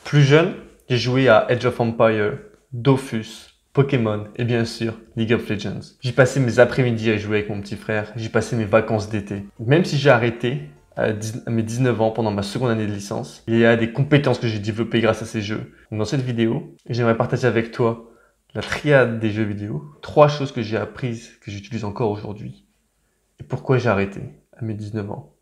Plus jeune, j'ai joué à Age of Empires, Dofus, Pokémon et bien sûr League of Legends. J'y passais mes après-midi à jouer avec mon petit frère, j'y passais mes vacances d'été. Même si j'ai arrêté à mes 19 ans pendant ma seconde année de licence, il y a des compétences que j'ai développées grâce à ces jeux. Donc dans cette vidéo, j'aimerais partager avec toi la triade des jeux vidéo, 3 choses que j'ai apprises, que j'utilise encore aujourd'hui et pourquoi j'ai arrêté à mes 19 ans.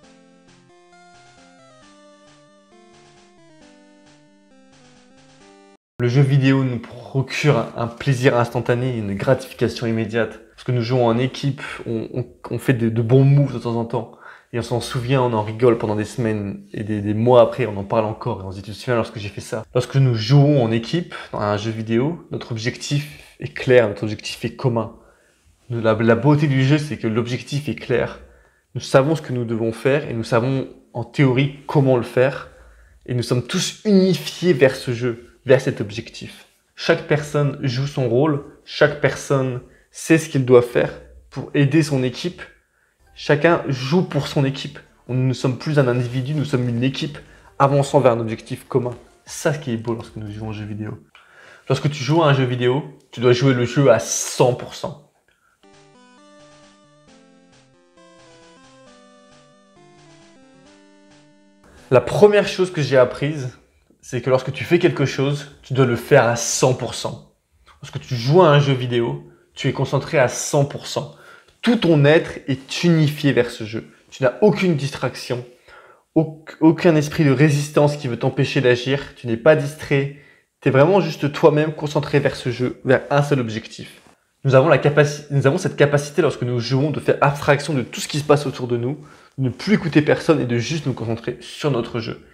Le jeu vidéo nous procure un plaisir instantané, une gratification immédiate. Parce que nous jouons en équipe, on fait de bons moves de temps en temps. Et on s'en souvient, on en rigole pendant des semaines et des mois après, on en parle encore. Et on se dit, tu te souviens lorsque j'ai fait ça? Lorsque nous jouons en équipe, dans un jeu vidéo, notre objectif est clair, notre objectif est commun. La beauté du jeu, c'est que l'objectif est clair. Nous savons ce que nous devons faire et nous savons en théorie comment le faire. Et nous sommes tous unifiés vers ce jeu, vers cet objectif. Chaque personne joue son rôle, chaque personne sait ce qu'il doit faire pour aider son équipe. Chacun joue pour son équipe. Nous ne sommes plus un individu, nous sommes une équipe avançant vers un objectif commun. C'est ça ce qui est beau lorsque nous jouons à un jeu vidéo. Lorsque tu joues à un jeu vidéo, tu dois jouer le jeu à 100%. La première chose que j'ai apprise, c'est que lorsque tu fais quelque chose, tu dois le faire à 100%. Lorsque tu joues à un jeu vidéo, tu es concentré à 100%. Tout ton être est unifié vers ce jeu. Tu n'as aucune distraction, aucun esprit de résistance qui veut t'empêcher d'agir. Tu n'es pas distrait. Tu es vraiment juste toi-même concentré vers ce jeu, vers un seul objectif. Nous avons cette capacité lorsque nous jouons de faire abstraction de tout ce qui se passe autour de nous, de ne plus écouter personne et de juste nous concentrer sur notre jeu.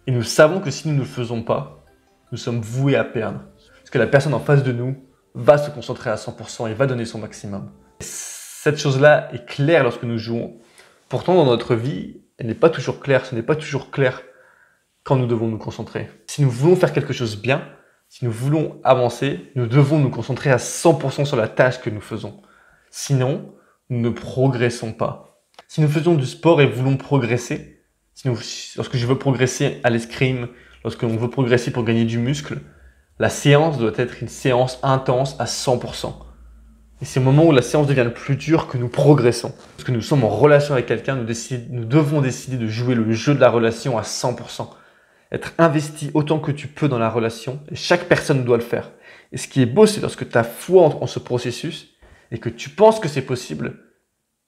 Et nous savons que si nous ne le faisons pas, nous sommes voués à perdre. Parce que la personne en face de nous va se concentrer à 100% et va donner son maximum. Cette chose-là est claire lorsque nous jouons. Pourtant, dans notre vie, elle n'est pas toujours claire. Ce n'est pas toujours clair quand nous devons nous concentrer. Si nous voulons faire quelque chose bien, si nous voulons avancer, nous devons nous concentrer à 100% sur la tâche que nous faisons. Sinon, nous ne progressons pas. Si nous faisons du sport et voulons progresser, lorsque je veux progresser à l'escrime, lorsque l'on veut progresser pour gagner du muscle, la séance doit être une séance intense à 100%. Et c'est au moment où la séance devient le plus dur que nous progressons. Lorsque nous sommes en relation avec quelqu'un, nous devons décider de jouer le jeu de la relation à 100%. Être investi autant que tu peux dans la relation, et chaque personne doit le faire. Et ce qui est beau, c'est lorsque tu as foi en ce processus et que tu penses que c'est possible,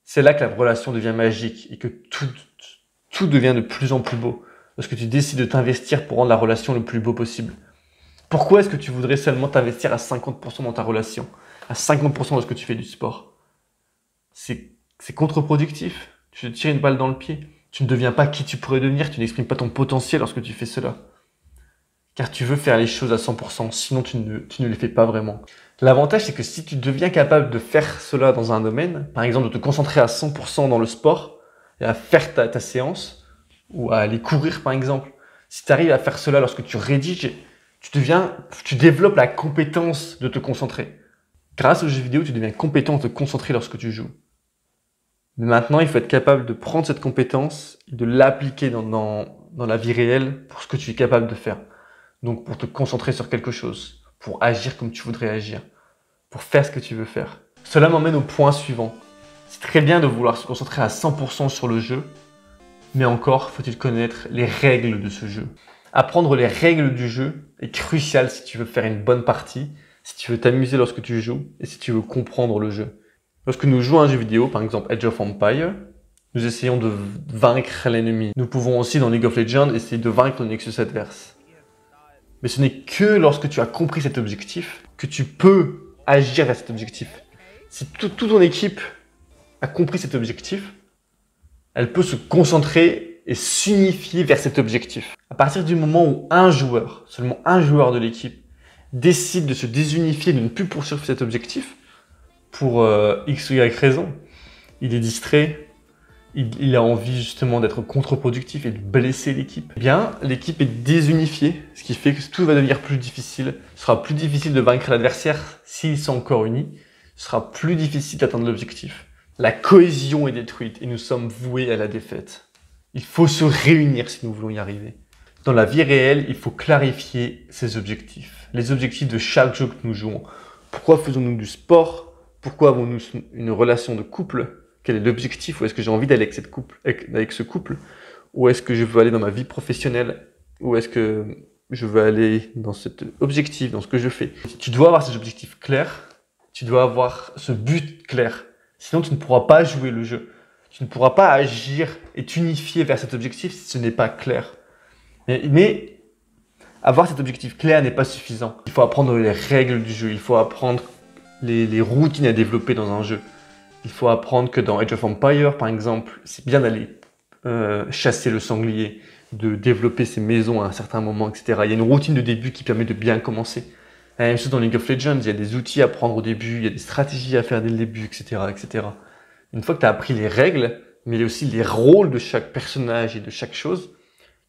c'est là que la relation devient magique et que tout devient de plus en plus beau. Lorsque tu décides de t'investir pour rendre la relation le plus beau possible. Pourquoi est-ce que tu voudrais seulement t'investir à 50% dans ta relation, à 50% lorsque tu fais du sport? C'est contre-productif. Tu te tires une balle dans le pied. Tu ne deviens pas qui tu pourrais devenir, tu n'exprimes pas ton potentiel lorsque tu fais cela. Car tu veux faire les choses à 100%, sinon tu ne les fais pas vraiment. L'avantage, c'est que si tu deviens capable de faire cela dans un domaine, par exemple de te concentrer à 100% dans le sport, et à faire ta séance, ou à aller courir par exemple, si tu arrives à faire cela lorsque tu rédiges, tu développes la compétence de te concentrer. Grâce aux jeux vidéo, tu deviens compétent de te concentrer lorsque tu joues. Mais maintenant, il faut être capable de prendre cette compétence et de l'appliquer dans la vie réelle pour ce que tu es capable de faire. Donc, pour te concentrer sur quelque chose, pour agir comme tu voudrais agir, pour faire ce que tu veux faire. Cela m'emmène au point suivant. C'est très bien de vouloir se concentrer à 100% sur le jeu, mais encore faut-il connaître les règles de ce jeu. Apprendre les règles du jeu est crucial si tu veux faire une bonne partie, si tu veux t'amuser lorsque tu joues et si tu veux comprendre le jeu. Lorsque nous jouons à un jeu vidéo, par exemple Age of Empires, nous essayons de vaincre l'ennemi. Nous pouvons aussi dans League of Legends essayer de vaincre le Nexus adverse. Mais ce n'est que lorsque tu as compris cet objectif que tu peux agir vers cet objectif. Si toute ton équipe a compris cet objectif, elle peut se concentrer et s'unifier vers cet objectif. À partir du moment où un joueur, seulement un joueur de l'équipe, décide de se désunifier, de ne plus poursuivre cet objectif, pour X ou Y raison, il est distrait, il a envie justement d'être contre-productif et de blesser l'équipe. Eh bien, l'équipe est désunifiée, ce qui fait que tout va devenir plus difficile. Ce sera plus difficile de vaincre l'adversaire s'ils sont encore unis. Ce sera plus difficile d'atteindre l'objectif. La cohésion est détruite et nous sommes voués à la défaite. Il faut se réunir si nous voulons y arriver. Dans la vie réelle, il faut clarifier ses objectifs. Les objectifs de chaque jeu que nous jouons. Pourquoi faisons-nous du sport? Pourquoi avons-nous une relation de couple? Quel est l'objectif? Où est-ce que j'ai envie d'aller avec ce couple? Où est-ce que je veux aller dans ma vie professionnelle? Où est-ce que je veux aller dans cet objectif, dans ce que je fais? Tu dois avoir ces objectifs clairs. Tu dois avoir ce but clair. Sinon, tu ne pourras pas jouer le jeu. Tu ne pourras pas agir et t'unifier vers cet objectif si ce n'est pas clair. Mais avoir cet objectif clair n'est pas suffisant. Il faut apprendre les règles du jeu. Il faut apprendre les routines à développer dans un jeu. Il faut apprendre que dans Age of Empires, par exemple, c'est bien d'aller chasser le sanglier, de développer ses maisons à un certain moment, etc. Il y a une routine de début qui permet de bien commencer. La même chose dans League of Legends, il y a des outils à prendre au début, il y a des stratégies à faire dès le début, etc. etc. Une fois que tu as appris les règles, mais aussi les rôles de chaque personnage et de chaque chose,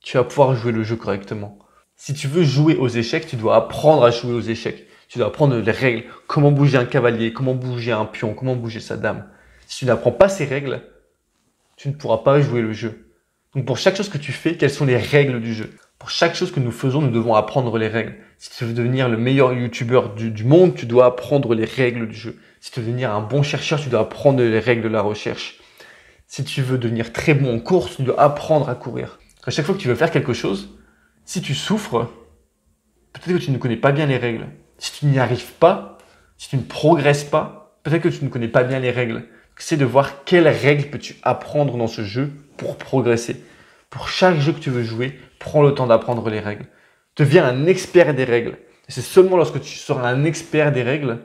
tu vas pouvoir jouer le jeu correctement. Si tu veux jouer aux échecs, tu dois apprendre à jouer aux échecs. Tu dois apprendre les règles, comment bouger un cavalier, comment bouger un pion, comment bouger sa dame. Si tu n'apprends pas ces règles, tu ne pourras pas jouer le jeu. Donc pour chaque chose que tu fais, quelles sont les règles du jeu? Pour chaque chose que nous faisons, nous devons apprendre les règles. Si tu veux devenir le meilleur youtubeur du monde, tu dois apprendre les règles du jeu. Si tu veux devenir un bon chercheur, tu dois apprendre les règles de la recherche. Si tu veux devenir très bon en course, tu dois apprendre à courir. À chaque fois que tu veux faire quelque chose, si tu souffres, peut-être que tu ne connais pas bien les règles. Si tu n'y arrives pas, si tu ne progresses pas, peut-être que tu ne connais pas bien les règles. C'est de voir quelles règles peux-tu apprendre dans ce jeu pour progresser. Pour chaque jeu que tu veux jouer, prends le temps d'apprendre les règles. Deviens un expert des règles. Et c'est seulement lorsque tu seras un expert des règles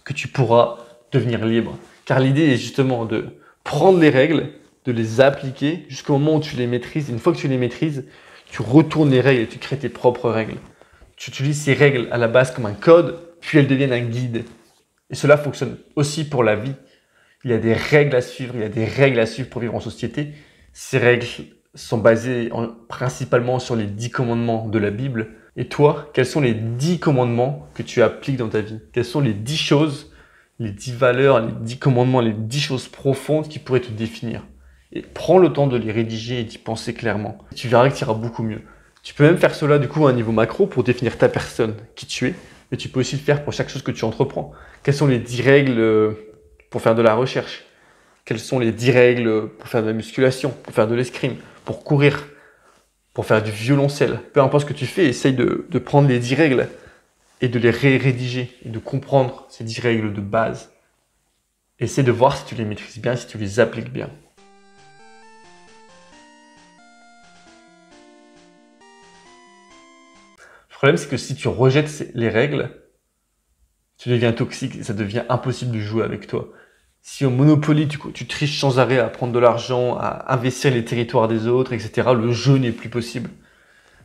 que tu pourras devenir libre. Car l'idée est justement de prendre les règles, de les appliquer jusqu'au moment où tu les maîtrises. Une fois que tu les maîtrises, tu retournes les règles et tu crées tes propres règles. Tu utilises ces règles à la base comme un code, puis elles deviennent un guide. Et cela fonctionne aussi pour la vie. Il y a des règles à suivre, il y a des règles à suivre pour vivre en société. Ces règles sont basées principalement sur les 10 commandements de la Bible. Et toi, quels sont les 10 commandements que tu appliques dans ta vie? Quelles sont les 10 choses, les 10 valeurs, les 10 commandements, les 10 choses profondes qui pourraient te définir? Et prends le temps de les rédiger et d'y penser clairement. Tu verras que tu iras beaucoup mieux. Tu peux même faire cela du coup à un niveau macro pour définir ta personne, qui tu es. Mais tu peux aussi le faire pour chaque chose que tu entreprends. Quelles sont les 10 règles pour faire de la recherche? Quelles sont les 10 règles pour faire de la musculation, pour faire de l'escrime, pour courir, pour faire du violoncelle? Peu importe ce que tu fais, essaye de prendre les 10 règles et de les rédiger et de comprendre ces 10 règles de base. Essaye de voir si tu les maîtrises bien, si tu les appliques bien. Le problème, c'est que si tu rejettes les règles, tu deviens toxique et ça devient impossible de jouer avec toi. Si au Monopoly, tu triches sans arrêt à prendre de l'argent, à investir les territoires des autres, etc., le jeu n'est plus possible.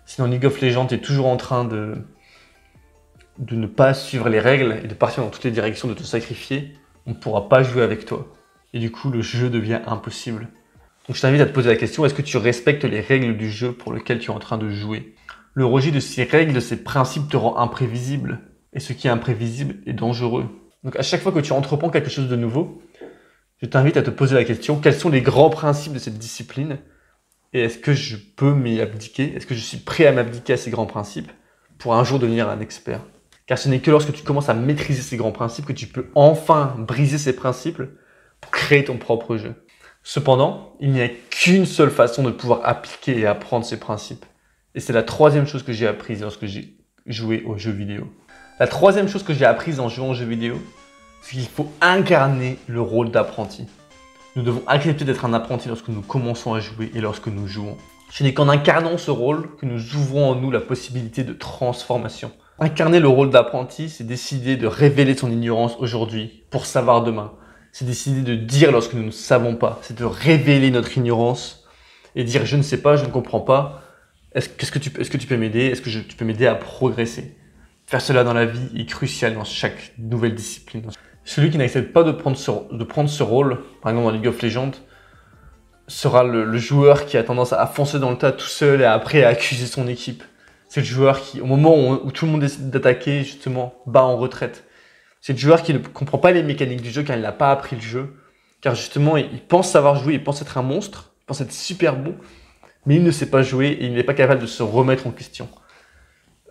Si dans League of Legends, tu es toujours en train de ne pas suivre les règles et de partir dans toutes les directions, de te sacrifier, on ne pourra pas jouer avec toi. Et du coup, le jeu devient impossible. Donc je t'invite à te poser la question, est-ce que tu respectes les règles du jeu pour lequel tu es en train de jouer? Le rejet de ces règles, de ces principes te rend imprévisible. Et ce qui est imprévisible est dangereux. Donc à chaque fois que tu entreprends quelque chose de nouveau, je t'invite à te poser la question, quels sont les grands principes de cette discipline? Et est-ce que je peux m'y abdiquer? Est-ce que je suis prêt à m'abdiquer à ces grands principes pour un jour devenir un expert? Car ce n'est que lorsque tu commences à maîtriser ces grands principes que tu peux enfin briser ces principes pour créer ton propre jeu. Cependant, il n'y a qu'une seule façon de pouvoir appliquer et apprendre ces principes. Et c'est la troisième chose que j'ai apprise lorsque j'ai joué aux jeux vidéo. La troisième chose que j'ai apprise en jouant aux jeux vidéo, c'est qu'il faut incarner le rôle d'apprenti. Nous devons accepter d'être un apprenti lorsque nous commençons à jouer et lorsque nous jouons. Ce n'est qu'en incarnant ce rôle que nous ouvrons en nous la possibilité de transformation. Incarner le rôle d'apprenti, c'est décider de révéler son ignorance aujourd'hui pour savoir demain. C'est décider de dire lorsque nous ne savons pas. C'est de révéler notre ignorance et dire je ne sais pas, je ne comprends pas. Est-ce que tu peux m'aider? Est-ce que tu peux m'aider à progresser? Faire cela dans la vie est crucial dans chaque nouvelle discipline. Celui qui n'accepte pas de prendre ce rôle, par exemple dans League of Legends, sera le joueur qui a tendance à foncer dans le tas tout seul et après à accuser son équipe. C'est le joueur qui, au moment où tout le monde décide d'attaquer, justement, bat en retraite. C'est le joueur qui ne comprend pas les mécaniques du jeu car il n'a pas appris le jeu. Car justement, il pense savoir jouer, il pense être un monstre, il pense être super bon. mais il ne sait pas jouer et il n'est pas capable de se remettre en question.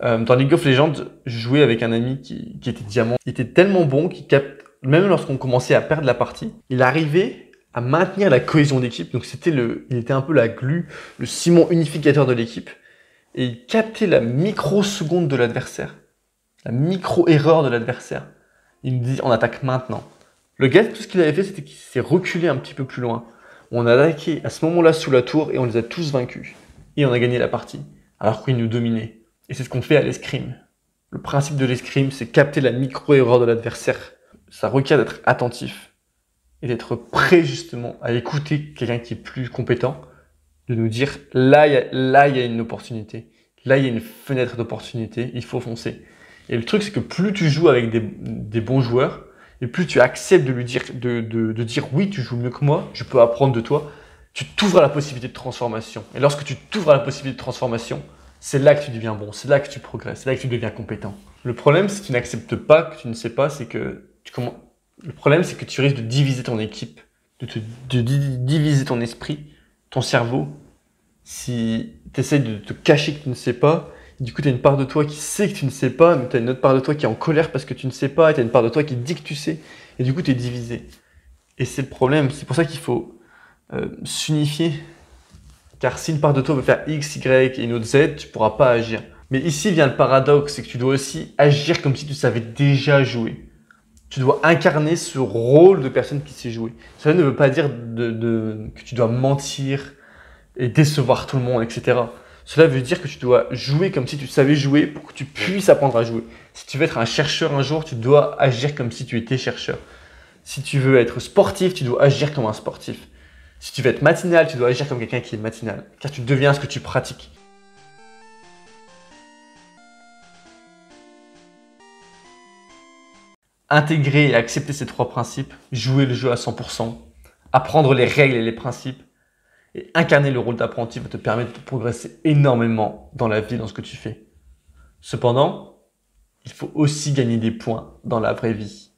Dans League of Legends, je jouais avec un ami qui était diamant. Il était tellement bon qu'il capte, même lorsqu'on commençait à perdre la partie, il arrivait à maintenir la cohésion d'équipe. Donc il était un peu la glue, le ciment unificateur de l'équipe. Et il captait la microseconde de l'adversaire, la micro-erreur de l'adversaire. Il nous dit, on attaque maintenant. Le gars, tout ce qu'il avait fait, c'était qu'il s'est reculé un petit peu plus loin. On a attaqué à ce moment-là sous la tour et on les a tous vaincus. Et on a gagné la partie, alors qu'ils nous dominaient. Et c'est ce qu'on fait à l'escrime. Le principe de l'escrime, c'est capter la micro-erreur de l'adversaire. Ça requiert d'être attentif et d'être prêt justement à écouter quelqu'un qui est plus compétent, de nous dire là il y a une opportunité, là il y a une fenêtre d'opportunité, il faut foncer. Et le truc, c'est que plus tu joues avec des bons joueurs, et plus tu acceptes de lui dire, de dire oui, tu joues mieux que moi, je peux apprendre de toi, tu t'ouvres à la possibilité de transformation. Et lorsque tu t'ouvres à la possibilité de transformation, c'est là que tu deviens bon, c'est là que tu progresses, c'est là que tu deviens compétent. Le problème, si tu n'acceptes pas, que tu ne sais pas, c'est que le problème, c'est que tu risques de diviser ton équipe, de diviser ton esprit, ton cerveau. Si tu essayes de te cacher que tu ne sais pas, du coup, tu as une part de toi qui sait que tu ne sais pas, mais tu as une autre part de toi qui est en colère parce que tu ne sais pas, et tu as une part de toi qui dit que tu sais, et du coup, tu es divisé. Et c'est le problème, c'est pour ça qu'il faut s'unifier. Car si une part de toi veut faire X, Y et une autre Z, tu ne pourras pas agir. Mais ici vient le paradoxe, c'est que tu dois aussi agir comme si tu savais déjà jouer. Tu dois incarner ce rôle de personne qui sait jouer. Cela ne veut pas dire que tu dois mentir et décevoir tout le monde, etc. Cela veut dire que tu dois jouer comme si tu savais jouer pour que tu puisses apprendre à jouer. Si tu veux être un chercheur un jour, tu dois agir comme si tu étais chercheur. Si tu veux être sportif, tu dois agir comme un sportif. Si tu veux être matinal, tu dois agir comme quelqu'un qui est matinal, car tu deviens ce que tu pratiques. Intégrer et accepter ces trois principes, jouer le jeu à 100%, apprendre les règles et les principes, et incarner le rôle d'apprenti va te permettre de progresser énormément dans la vie, dans ce que tu fais. Cependant, il faut aussi gagner des points dans la vraie vie,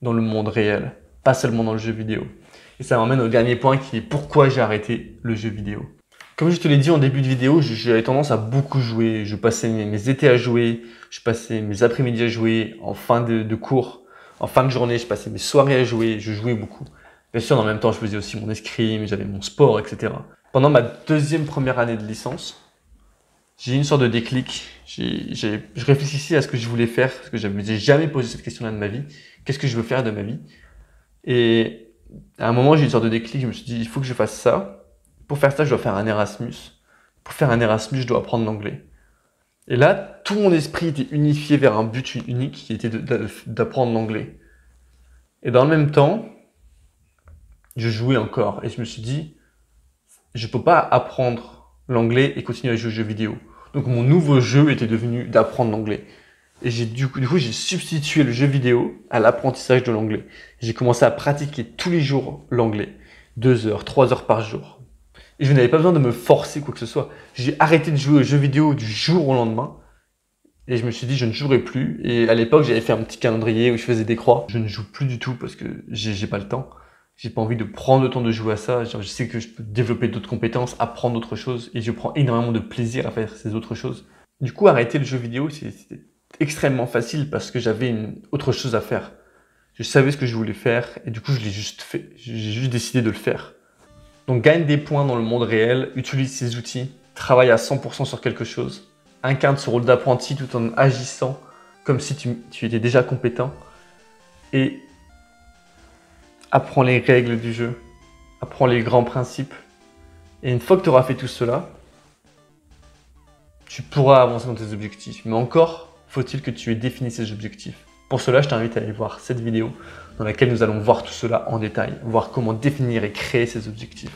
dans le monde réel, pas seulement dans le jeu vidéo. Et ça m'emmène au dernier point qui est pourquoi j'ai arrêté le jeu vidéo. Comme je te l'ai dit en début de vidéo, j'avais tendance à beaucoup jouer. Je passais mes étés à jouer, je passais mes après-midi à jouer, en fin de cours, en fin de journée, je passais mes soirées à jouer, je jouais beaucoup. Bien sûr, en même temps, je faisais aussi mon escrime, j'avais mon sport, etc. Pendant ma première année de licence, j'ai eu une sorte de déclic. Je réfléchissais à ce que je voulais faire, parce que je ne m'étais jamais posé cette question-là de ma vie. Qu'est-ce que je veux faire de ma vie? Et à un moment, j'ai eu une sorte de déclic, je me suis dit, il faut que je fasse ça. Pour faire ça, je dois faire un Erasmus. Pour faire un Erasmus, je dois apprendre l'anglais. Et là, tout mon esprit était unifié vers un but unique qui était d'apprendre l'anglais. Et dans le même temps, je jouais encore. Et je me suis dit, je ne peux pas apprendre l'anglais et continuer à jouer aux jeux vidéo. Donc mon nouveau jeu était devenu d'apprendre l'anglais. Et du coup, j'ai substitué le jeu vidéo à l'apprentissage de l'anglais. J'ai commencé à pratiquer tous les jours l'anglais. 2 heures, 3 heures par jour. Et je n'avais pas besoin de me forcer quoi que ce soit. J'ai arrêté de jouer aux jeux vidéo du jour au lendemain. Et je me suis dit, je ne jouerai plus. Et à l'époque, j'avais fait un petit calendrier où je faisais des croix. Je ne joue plus du tout parce que j'ai pas le temps. J'ai pas envie de prendre le temps de jouer à ça. Genre, je sais que je peux développer d'autres compétences, apprendre d'autres choses. Et je prends énormément de plaisir à faire ces autres choses. Du coup, arrêter le jeu vidéo, c'était extrêmement facile parce que j'avais autre chose à faire. Je savais ce que je voulais faire et du coup, je l'ai juste fait. J'ai juste décidé de le faire. Donc, gagne des points dans le monde réel, utilise ces outils, travaille à 100% sur quelque chose, incarne ce rôle d'apprenti tout en agissant comme si tu étais déjà compétent et apprends les règles du jeu, apprends les grands principes. Et une fois que tu auras fait tout cela, tu pourras avancer dans tes objectifs. Mais encore, faut-il que tu aies défini ces objectifs. Pour cela, je t'invite à aller voir cette vidéo dans laquelle nous allons voir tout cela en détail, voir comment définir et créer ces objectifs.